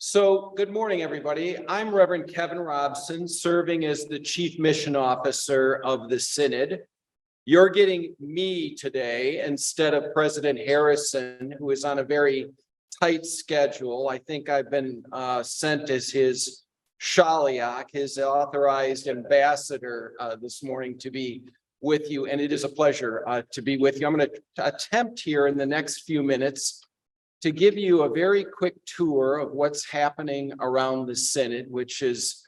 So good morning, everybody. I'm Reverend Kevin Robson, serving as the Chief Mission Officer of the Synod. You're getting me today instead of President Harrison, who is on a very tight schedule. I think I've been sent as his shaliach, his authorized ambassador this morning to be with you, and it is a pleasure to be with you. I'm going to attempt here in the next few minutes to give you a very quick tour of what's happening around the Synod, which is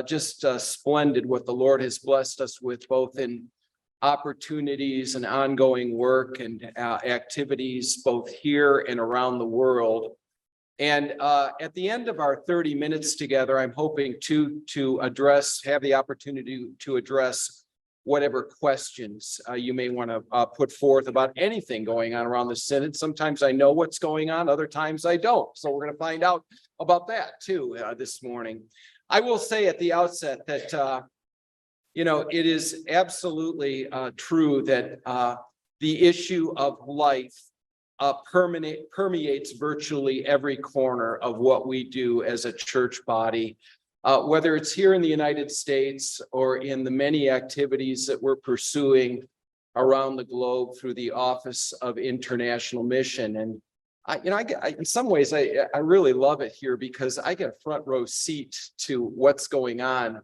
just splendid what the Lord has blessed us with, both in opportunities and ongoing work and activities, both here and around the world. And at the end of our 30 minutes together, I'm hoping to have the opportunity to address whatever questions you may want to put forth about anything going on around the Synod. Sometimes I know what's going on, other times I don't. So we're going to find out about that too this morning. I will say at the outset that, it is absolutely true that the issue of life permeates virtually every corner of what we do as a church body. Whether it's here in the United States or in the many activities that we're pursuing around the globe through the Office of International Mission. And in some ways, I really love it here because I get a front row seat to what's going on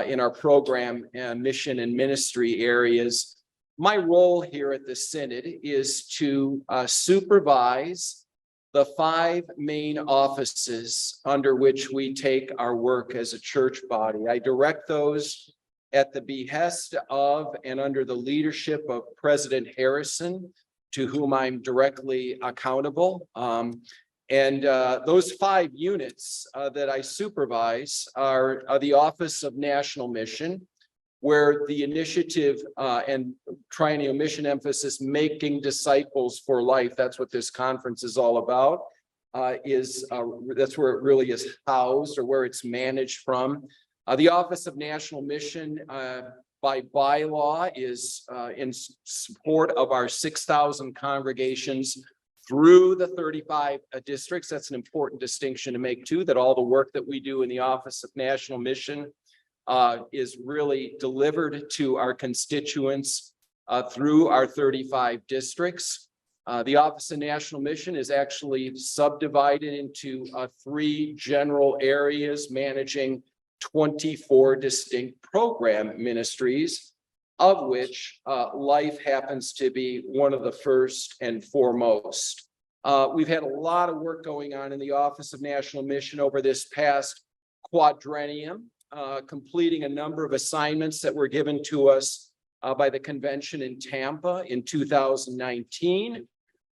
in our program and mission and ministry areas. My role here at the Synod is to supervise the 5 main offices under which we take our work as a church body. I direct those at the behest of and under the leadership of President Harrison, to whom I'm directly accountable. And those 5 units that I supervise are the Office of National Mission, where the initiative and triennial mission emphasis, making disciples for life, that's what this conference is all about, that's where it really is housed or where it's managed from. The Office of National Mission by bylaw is in support of our 6,000 congregations through the 35 districts. That's an important distinction to make too, that all the work that we do in the Office of National Mission is really delivered to our constituents through our 35 districts. The Office of National Mission is actually subdivided into 3 general areas, managing 24 distinct program ministries, of which life happens to be one of the first and foremost. We've had a lot of work going on in the Office of National Mission over this past quadrennium, completing a number of assignments that were given to us by the convention in Tampa in 2019.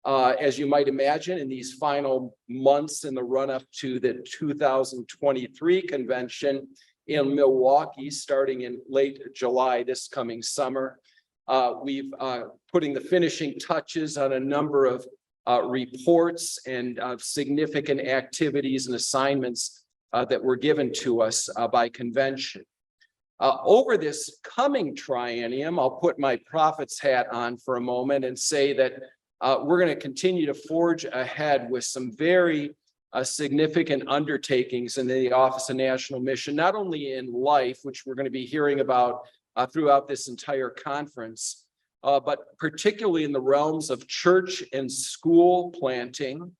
As you might imagine, in these final months in the run-up to the 2023 convention in Milwaukee, starting in late July this coming summer, we've putting the finishing touches on a number of reports and significant activities and assignments that were given to us by convention. Over this coming triennium, I'll put my prophet's hat on for a moment and say that we're going to continue to forge ahead with some very significant undertakings in the Office of National Mission, not only in life, which we're going to be hearing about throughout this entire conference, but particularly in the realms of church and school planting.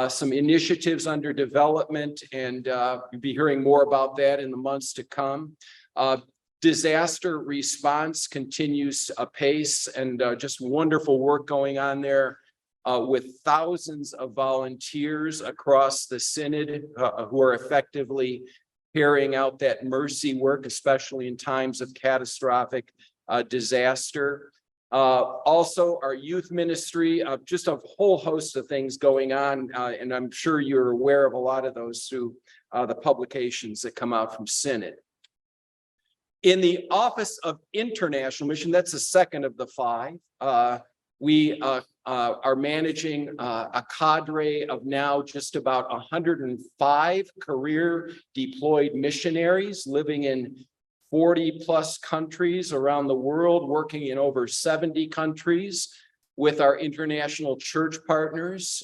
Some initiatives under development, and you'll be hearing more about that in the months to come. Disaster response continues apace, and just wonderful work going on there with thousands of volunteers across the Synod who are effectively carrying out that mercy work, especially in times of catastrophic disaster. Also, our youth ministry, just a whole host of things going on, and I'm sure you're aware of a lot of those through the publications that come out from Synod. In the Office of International Mission, that's the second of the 5. We are managing a cadre of now just about 105 career deployed missionaries living in 40 plus countries around the world, working in over 70 countries with our international church partners.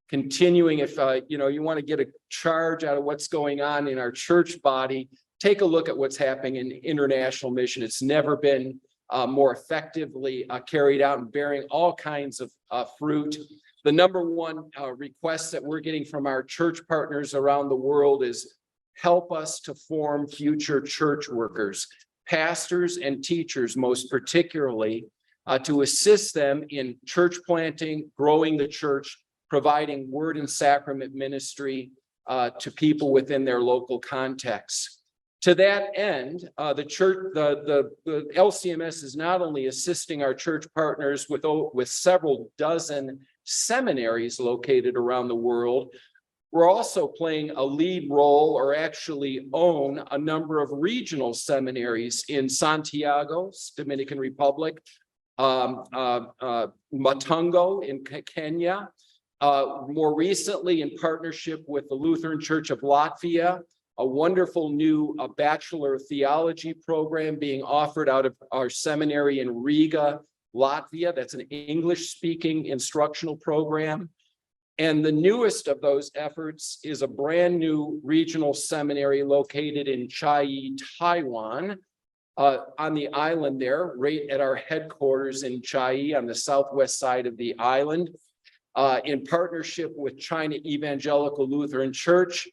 continuing, if you want to get a charge out of what's going on in our church body, take a look at what's happening in international mission. It's never been more effectively carried out and bearing all kinds of fruit. The number one request that we're getting from our church partners around the world is help us to form future church workers, pastors and teachers, most particularly, to assist them in church planting, growing the church, providing word and sacrament ministry to people within their local context. To that end, the LCMS is not only assisting our church partners with several dozen seminaries located around the world, we're also playing a lead role, or actually own, a number of regional seminaries in Santiago, Dominican Republic, Matungo in Kenya, more recently in partnership with the Lutheran Church of Latvia, a wonderful new Bachelor of Theology program being offered out of our seminary in Riga, Latvia. That's an English-speaking instructional program. And the newest of those efforts is a brand new regional seminary located in Chiayi, Taiwan, on the island there, right at our headquarters in Chiayi on the southwest side of the island, in partnership with China Evangelical Lutheran Church,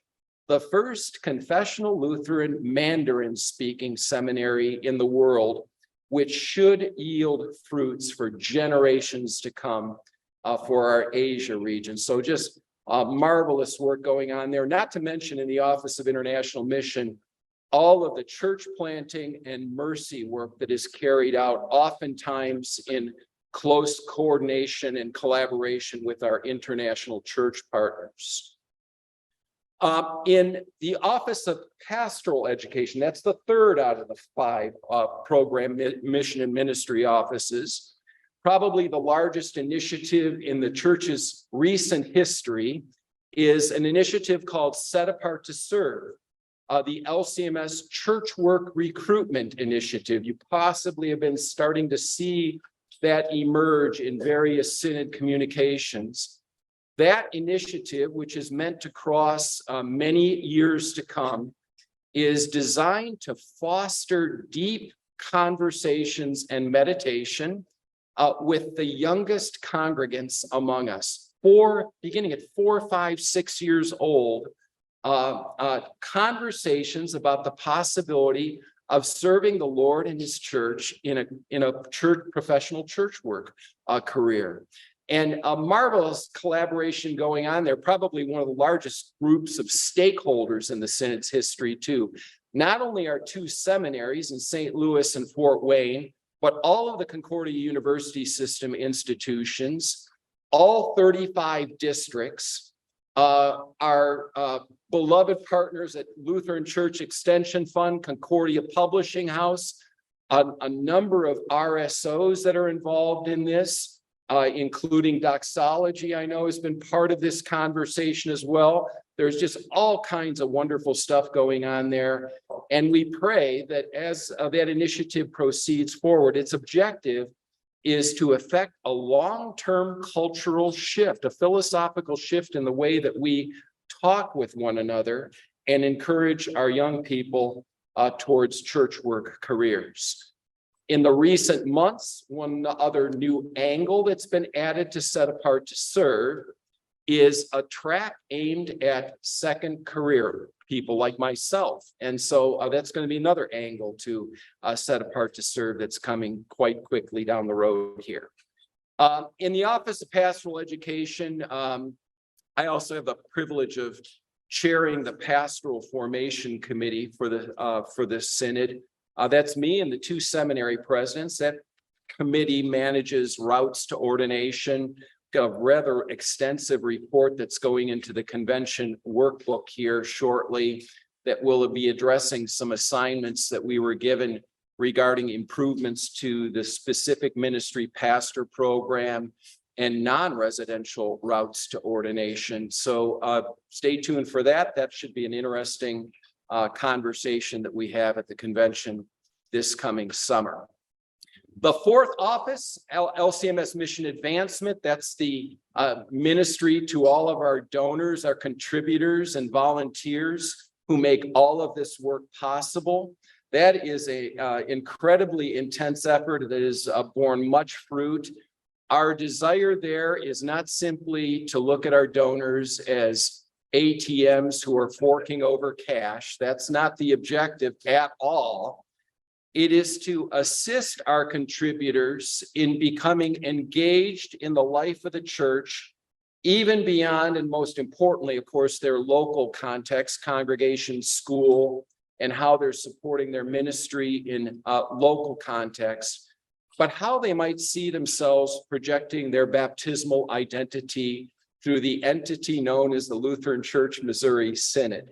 the first confessional Lutheran Mandarin-speaking seminary in the world, which should yield fruits for generations to come for our Asia region. So just marvelous work going on there, not to mention in the Office of International Mission, all of the church planting and mercy work that is carried out, oftentimes in close coordination and collaboration with our international church partners. In the Office of Pastoral Education, that's the third out of the 5 program mission and ministry offices. Probably the largest initiative in the church's recent history is an initiative called Set Apart to Serve, the LCMS Church Work Recruitment Initiative. You possibly have been starting to see that emerge in various synod communications. That initiative, which is meant to cross many years to come, is designed to foster deep conversations and meditation with the youngest congregants among us, beginning at 4, 5, 6 years old, conversations about the possibility of serving the Lord and his church in a church professional church work career. And a marvelous collaboration going on there, probably one of the largest groups of stakeholders in the Synod's history too. Not only our 2 seminaries in St. Louis and Fort Wayne, but all of the Concordia University System institutions, all 35 districts, our beloved partners at Lutheran Church Extension Fund, Concordia Publishing House, a number of RSOs that are involved in this, including doxology, I know has been part of this conversation as well. There's just all kinds of wonderful stuff going on there. And we pray that as that initiative proceeds forward, its objective is to effect a long-term cultural shift, a philosophical shift in the way that we talk with one another and encourage our young people towards church work careers. In the recent months, one other new angle that's been added to Set Apart to Serve is a track aimed at second career people like myself. And so that's going to be another angle to Set Apart to Serve that's coming quite quickly down the road here. In the Office of Pastoral Education, I also have the privilege of chairing the Pastoral Formation Committee for the Synod. That's me and the 2 seminary presidents. That committee manages routes to ordination. Got a rather extensive report that's going into the convention workbook here shortly that will be addressing some assignments that we were given regarding improvements to the specific ministry pastor program and non-residential routes to ordination. So stay tuned for that. That should be an interesting conversation that we have at the convention this coming summer. The fourth office, LCMS Mission Advancement, that's the ministry to all of our donors, our contributors and volunteers who make all of this work possible. That is a incredibly intense effort that has borne much fruit. Our desire there is not simply to look at our donors as ATMs who are forking over cash. That's not the objective at all. It is to assist our contributors in becoming engaged in the life of the church, even beyond, and most importantly, of course, their local context, congregation, school, and how they're supporting their ministry in local context, but how they might see themselves projecting their baptismal identity through the entity known as the Lutheran Church Missouri Synod.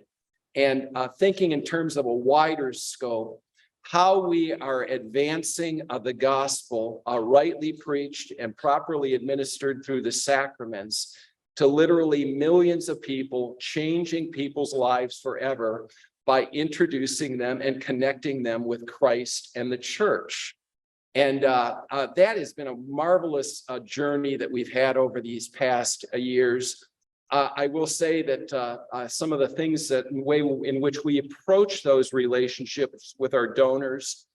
And thinking in terms of a wider scope, how we are advancing the gospel rightly preached and properly administered through the sacraments to literally millions of people, changing people's lives forever by introducing them and connecting them with Christ and the church. And that has been a marvelous journey that we've had over these past years. I will say that some of the things that way in which we approach those relationships with our donors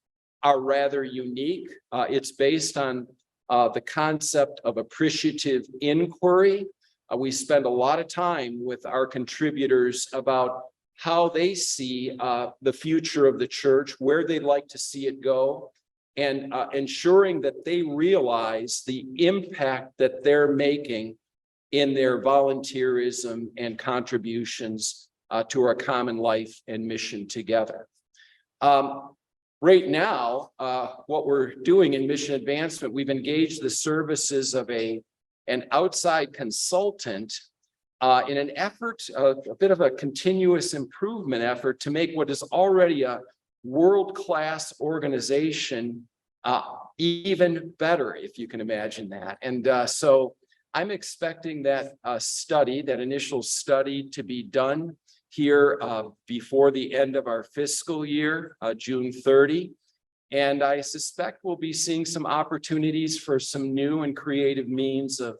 are rather unique. It's based on the concept of appreciative inquiry. We spend a lot of time with our contributors about how they see the future of the church, where they'd like to see it go, and ensuring that they realize the impact that they're making in their volunteerism and contributions to our common life and mission together. Right now, what we're doing in mission advancement, we've engaged the services of an outside consultant in an effort, a bit of a continuous improvement effort to make what is already a world-class organization even better, if you can imagine that. And so I'm expecting that study, that initial study, to be done here before the end of our fiscal year, June 30. And I suspect we'll be seeing some opportunities for some new and creative means of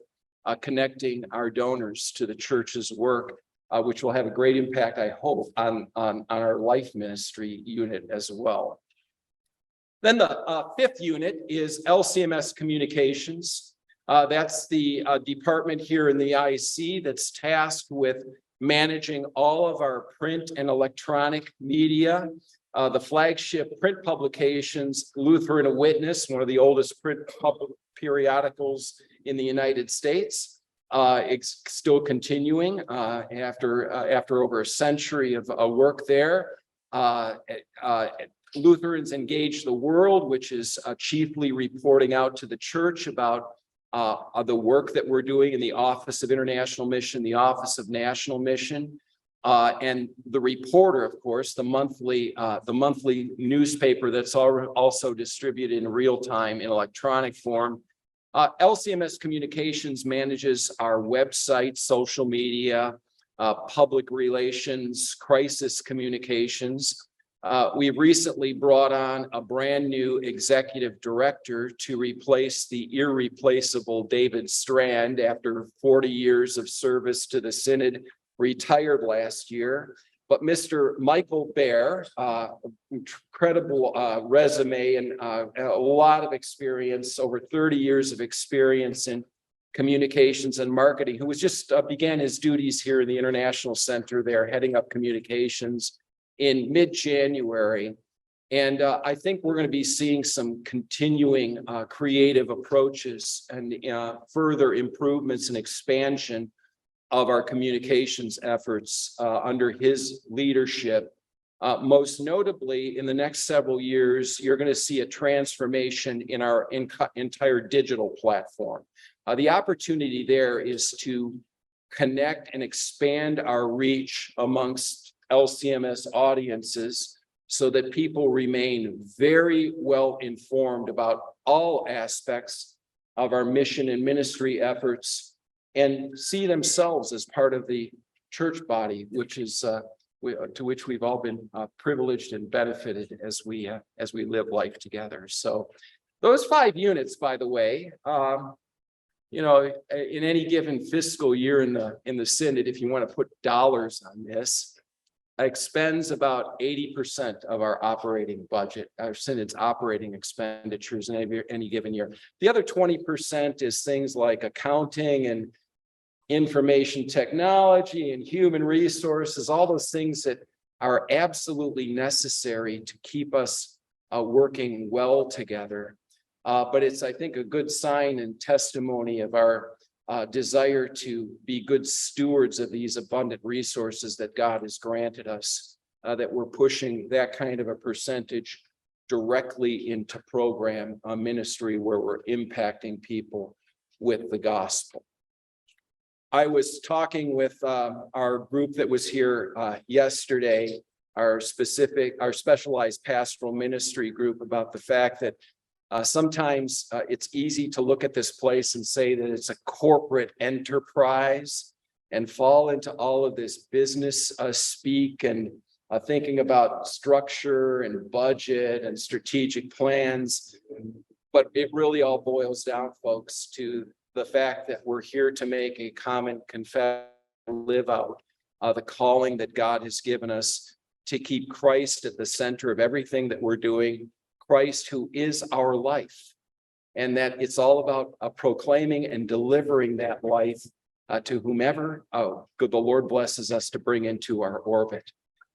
connecting our donors to the church's work, which will have a great impact, I hope, on our life ministry unit as well. Then the fifth unit is LCMS Communications. That's the department here in the IC that's tasked with managing all of our print and electronic media. The flagship print publications, Lutheran Witness, one of the oldest print periodicals in the United States. It's still continuing after over a century of work there. Lutherans Engage the World, which is chiefly reporting out to the church about the work that we're doing in the Office of International Mission, the Office of National Mission, and the Reporter, of course, the monthly newspaper that's also distributed in real time in electronic form. LCMS Communications manages our website, social media, public relations, crisis communications. We recently brought on a brand new executive director to replace the irreplaceable David Strand after 40 years of service to the Synod, retired last year. But Mr. Michael Baer, incredible resume and a lot of experience, over 30 years of experience in communications and marketing, who was just began his duties here in the International Center there, heading up communications in mid-January. And I think we're going to be seeing some continuing creative approaches and further improvements and expansion of our communications efforts under his leadership. Most notably, in the next several years, you're going to see a transformation in our entire digital platform. The opportunity there is to connect and expand our reach amongst LCMS audiences so that people remain very well informed about all aspects of our mission and ministry efforts and see themselves as part of the church body, which is to which we've all been privileged and benefited as we live life together. So Those 5 units, by the way, you know, in any given fiscal year in the Synod, if you want to put dollars on this, expends about 80% of our operating budget, our Synod's operating expenditures in any given year. The other 20% is things like accounting and information technology and human resources, all those things that are absolutely necessary to keep us working well together. But it's, I think, a good sign and testimony of our desire to be good stewards of these abundant resources that God has granted us, that we're pushing that kind of a percentage directly into program ministry where we're impacting people with the gospel. I was talking with our group that was here yesterday, our specialized pastoral ministry group, about the fact that sometimes it's easy to look at this place and say that it's a corporate enterprise and fall into all of this business speak and thinking about structure and budget and strategic plans. But it really all boils down, folks, to the fact that we're here to make a common confession, live out the calling that God has given us to keep Christ at the center of everything that we're doing, Christ who is our life, and that it's all about proclaiming and delivering that life to whomever the Lord blesses us to bring into our orbit,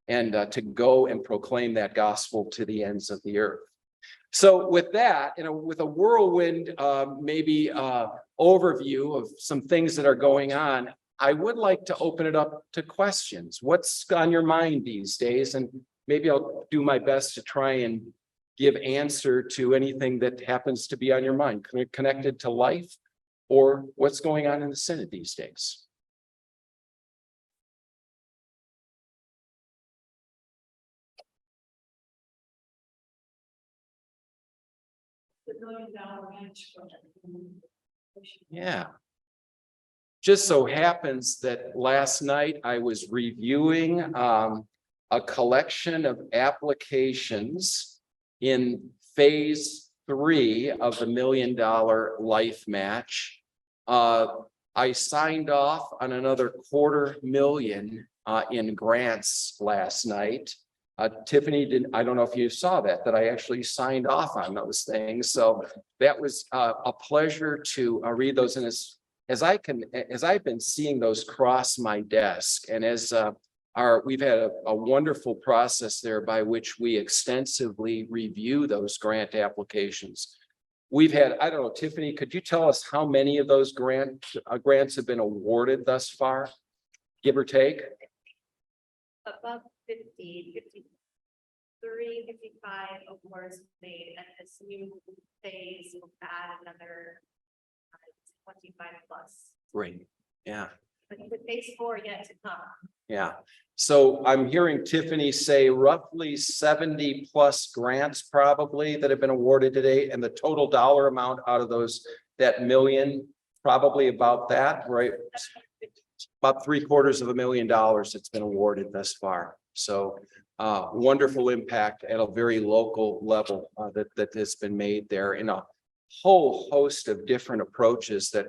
and to go and proclaim that gospel to the ends of the earth. So with that, with a whirlwind maybe overview of some things that are going on, I would like to open it up to questions. What's on your mind these days? And maybe I'll do my best to try and give answer to anything that happens to be on your mind, connected to life or what's going on in the Synod these days. The $1 million ranch project. Yeah. Just so happens that last night I was reviewing a collection of applications in phase 3 of the $1 million life match. I signed off on another $250,000 in grants last night. Tiffany didn't, I don't know if you saw that I actually signed off on those things. So that was a pleasure to read those. And as I've been seeing those cross my desk, and as we've had a wonderful process there by which we extensively review those grant applications. We've had, I don't know, Tiffany, could you tell us how many of those grants have been awarded thus far, give or take? Above 50, 53, 55 awards made, and this new phase will add another 25 plus. Great, yeah. But the phase 4 yet to come. Yeah, so I'm hearing Tiffany say roughly 70 plus grants probably that have been awarded today, and the total dollar amount out of those, that $1 million, probably about that, right? About $750,000 that's been awarded thus far. So wonderful impact at a very local level that has been made there in a whole host of different approaches that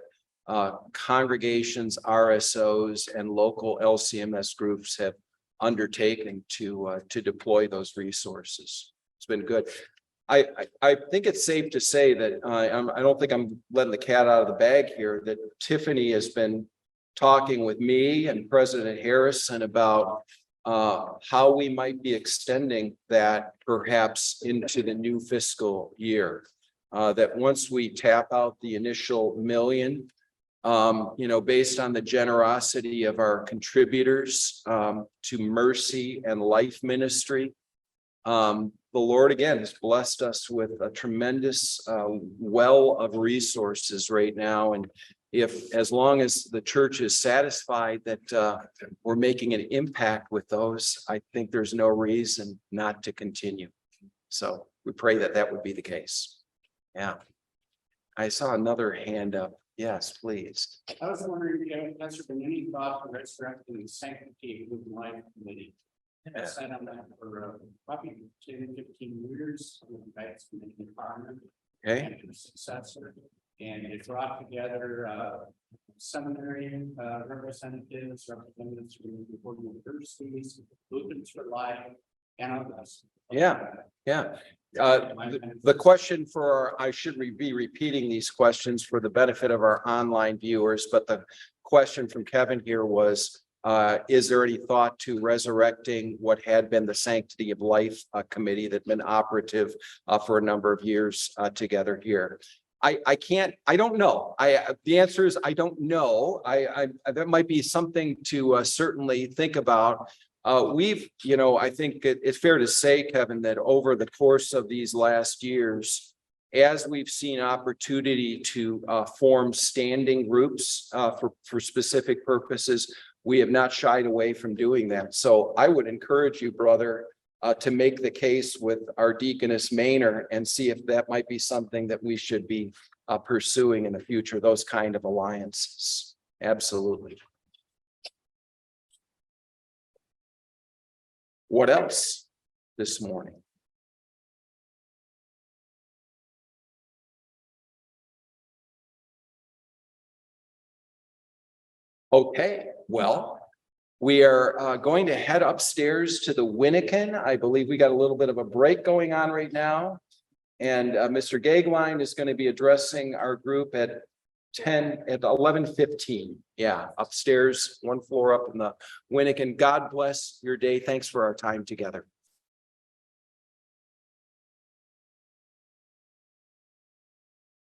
congregations, RSOs, and local LCMS groups have undertaken to deploy those resources. It's been good. I think it's safe to say that I don't think I'm letting the cat out of the bag here, that Tiffany has been talking with me and President Harrison about how we might be extending that perhaps into the new fiscal year. That once we tap out the initial $1 million, based on the generosity of our contributors to Mercy and Life Ministry, the Lord again has blessed us with a tremendous well of resources right now. And as long as the church is satisfied that we're making an impact with those, I think there's no reason not to continue. So we pray that that would be the case. Yeah. I saw another hand up. Yes, please. I was wondering, has there been any thought of resurrecting the sanctity of the life committee? I sat on that for probably 10 to 15 years. Okay, and her successor. And it brought together seminary representatives from universities, Lutherans for Life, and others. Yeah. The question I should be repeating these questions for the benefit of our online viewers, but the question from Kevin here was, is there any thought to resurrecting what had been the Sanctity of Life committee that been operative for a number of years together here? I don't know. The answer is I don't know. That might be something to certainly think about. I think it's fair to say, Kevin, that over the course of these last years, as we've seen opportunity to form standing groups for specific purposes, we have not shied away from doing that. So I would encourage you, brother, to make the case with our Deaconess Maynor and see if that might be something that we should be pursuing in the future, those kind of alliances. Absolutely. What else this morning? Okay, well, we are going to head upstairs to the Winnikin. I believe we got a little bit of a break going on right now. And Mr. Gagline is going to be addressing our group at 11:15. Yeah, upstairs, one floor up in the Winnikin. God bless your day. Thanks for our time together.